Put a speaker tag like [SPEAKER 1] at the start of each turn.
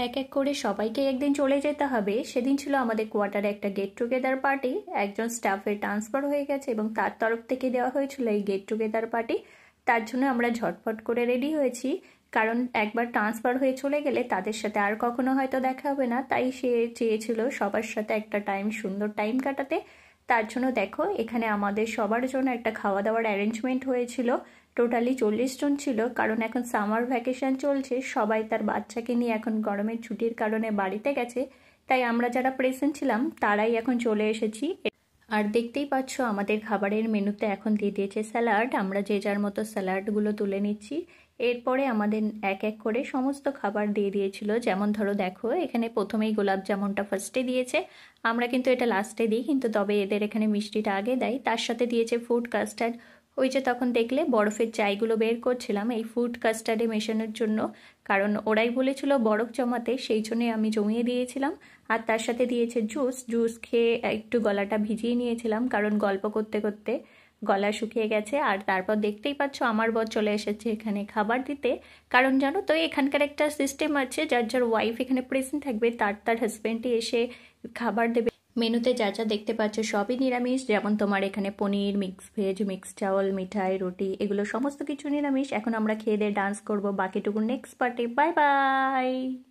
[SPEAKER 1] এক এক করে সবাইকে একদিন চলে যেতে হবে। সেদিন ছিল আমাদের কোয়ার্টারে একটা গেট টুগেদার পার্টি। একজন স্টাফের ট্রান্সফার হয়ে গেছে এবং তার তরফ থেকে দেওয়া হয়েছিল এই গেট টুগেদার পার্টি। তার জন্য আমরা ঝটফট করে রেডি হয়েছি, কারণ একবার ট্রান্সফার হয়ে চলে গেলে তাদের সাথে আর কখনো হয়তো দেখা হবে না। তাই সে চেয়েছিল সবার সাথে একটা সুন্দর টাইম কাটাতে। তার জন্য দেখো এখানে আমাদের সবার জন্য একটা খাওয়া দাওয়ার অ্যারেঞ্জমেন্ট হয়েছিল। টোটালি 40 জন ছিল, কারণ এখন সামার ভ্যাকেশন চলছে, সবাই তার বাচ্চাকে নিয়ে এখন গরমের ছুটির কারণে বাড়িতে গেছে। তাই আমরা যারা প্রেজেন্ট ছিলাম তারাই এখন চলে এসেছি। আর দেখতেই পাচ্ছ আমাদের খাবারের মেনুতে এখন দিয়ে দিয়েছে স্যালাড। আমরা যে যার মতো স্যালাডগুলো তুলে নিচ্ছি। এরপরে আমাদের এক এক করে সমস্ত খাবার দিয়ে দিয়েছিল। যেমন ধরো দেখো এখানে প্রথমেই গোলাপ জামুনটা ফার্স্টে দিয়েছে, আমরা কিন্তু এটা লাস্টে দিই, কিন্তু তবে এদের এখানে মিষ্টিটা আগে দেয়। তার সাথে দিয়েছে ফুড কাস্টার্ড। ওই যে তখন দেখলে বরফের চাইগুলো বের করছিলাম এই ফুড কাস্টার্ডে মেশানোর জন্য, কারণ ওরাই বলেছিল বরফ জমাতে, সেই জন্যে আমি জমিয়ে দিয়েছিলাম। আর তার সাথে দিয়েছে জুস খেয়ে একটু গলাটা ভিজিয়ে নিয়েছিলাম, কারণ গল্প করতে করতে গলা শুকিয়ে গেছে। আর তারপর দেখতেই পাচ্ছ আমার বর চলে এসেছে এখানে খাবার দিতে, কারণ জানো তো এখানকার একটা সিস্টেম আছে, যার যার ওয়াইফ এখানে প্রেজেন্ট থাকবে তার হাজব্যান্ডই এসে খাবার দেবে। মেনুতে যা যা দেখতে পাচ্ছ সবই নিরামিষ, যেমন তোমার এখানে পনির, মিক্স ভেজ, মিক্স চাওয়াল, মিঠাই, রুটি, এগুলো সমস্ত কিছু নিরামিষ। এখন আমরা খেয়ে দিয়ে ডান্স করবো, বাকিটুকু নেক্সট পার্টে। Bye bye.